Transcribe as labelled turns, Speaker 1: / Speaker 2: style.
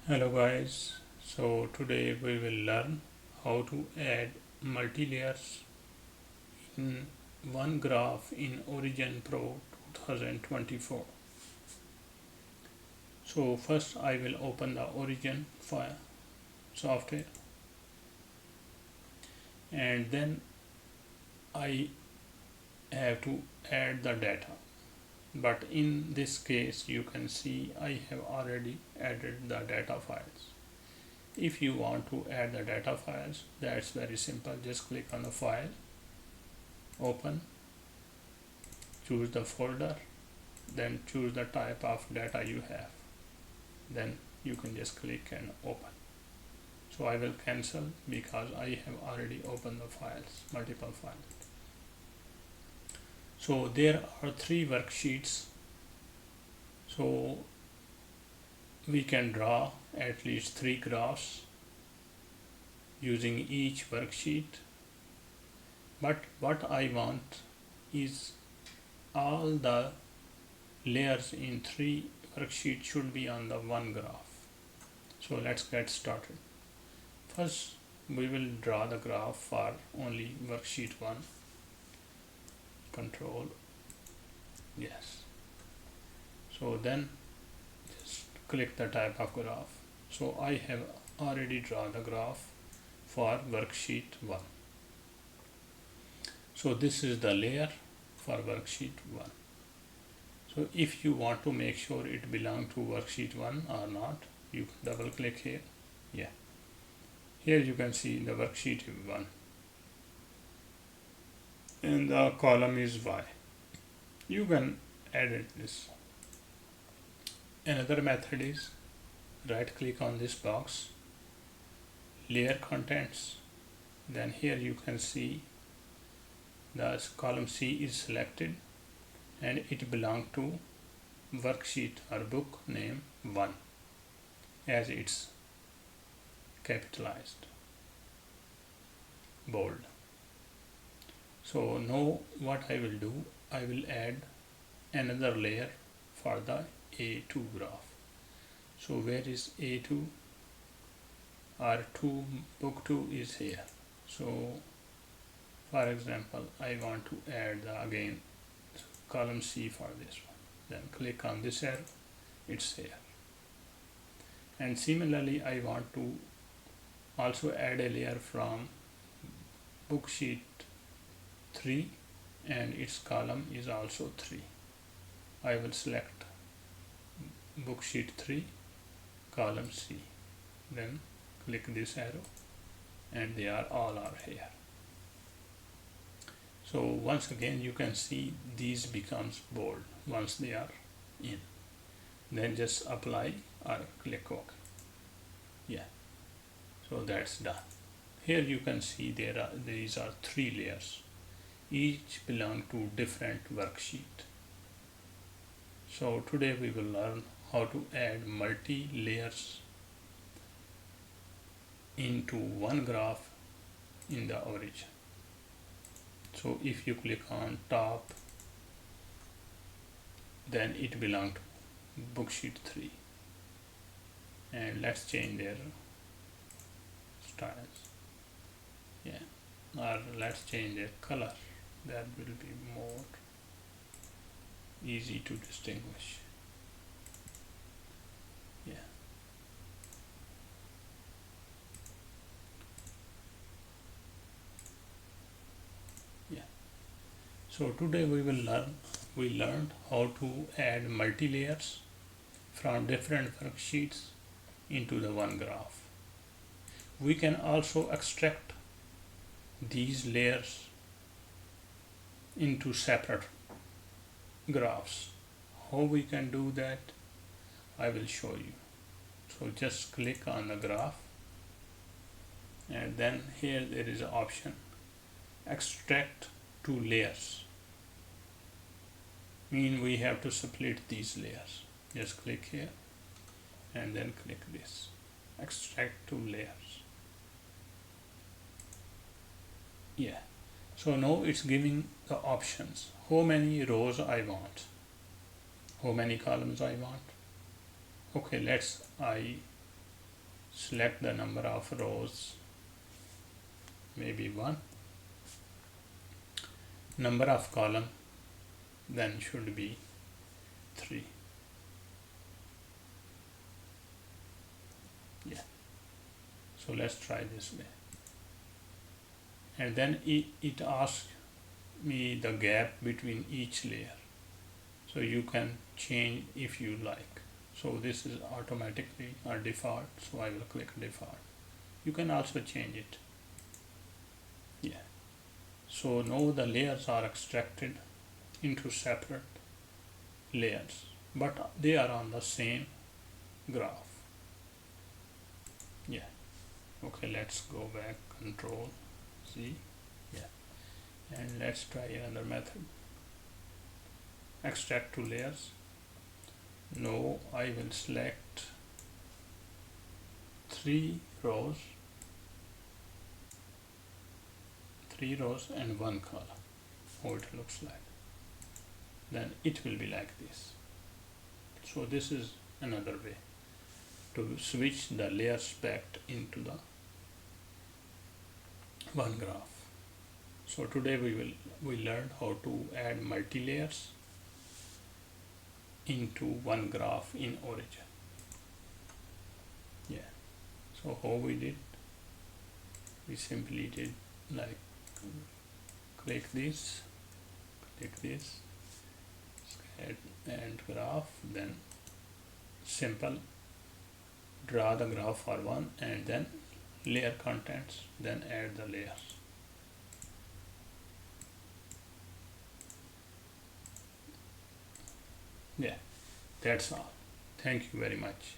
Speaker 1: Hello guys, so today we will learn how to add multi-layers in one graph in OriginPro 2024. So first I will open the Origin file software, and then I have to add the data, but in this case you can see I have already added the data files. If you want to add the data files, that's very simple. Just click on the file, open, choose the folder, then choose the type of data you have, then you can just click and open. So I will cancel because I have already opened the files, multiple files. So there are 3 worksheets, so we can draw at least 3 graphs using each worksheet, but what I want is all the layers in 3 worksheets should be on the one graph. So let's get started. First we will draw the graph for only worksheet 1. Control yes. So then just click the type of graph. So I have already drawn the graph for worksheet 1. So this is the layer for worksheet 1. So if you want to make sure it belongs to worksheet 1 or not, you can double click here. Yeah, here you can see the worksheet 1 and the column is Y. You can edit this. Another method is right click on this box, layer contents, then here you can see the column C is selected and it belongs to worksheet or book name 1 as it's capitalized bold. So now what I will do, I will add another layer for the A2 graph. So where is A2? R2 book 2 is here. So for example I want to add again column C for this one, then click on this arrow, it's here. And similarly I want to also add a layer from book sheet 3 and its column is also 3. I will select book sheet 3 column C, then click this arrow and they are all here. So once again you can see these becomes bold once they are in, then just apply or click OK. Yeah, so that's done. Here you can see these are 3 layers, each belong to different worksheet. So today we will learn how to add multi-layers into one graph in the Origin. So if you click on top, then it belongs to book sheet 3, and let's change their styles. Yeah, or let's change their color, that will be more easy to distinguish. Yeah, yeah. So today we learned how to add multi-layers from different worksheets into the one graph. We can also extract these layers into separate graphs. How we can do that, I will show you. So just click on the graph and then here there is an option extract to layers, mean we have to split these layers. Just click here and then click this, extract to layers. Yeah, so now it's giving the options, how many rows I want, how many columns I want. Okay, I select the number of rows, maybe 1, number of column then should be 3. Yeah, so let's try this way. And then it asks me the gap between each layer, so you can change if you like. So this is automatically a default, so I will click default. You can also change it. Yeah, so now the layers are extracted into separate layers, but they are on the same graph. Yeah, okay, let's go back, Control Z. Yeah, and let's try another method. Extract to layers. No, I will select 3 rows and 1 column. How it looks like. Then it will be like this. So this is another way to switch the layer aspect into the one graph. So today we learned how to add multi-layers into one graph in Origin. Yeah, so how we did, we simply did like click this, and graph, then simple draw the graph for one, and then layer contents, then add the layers. Yeah, that's all. Thank you very much.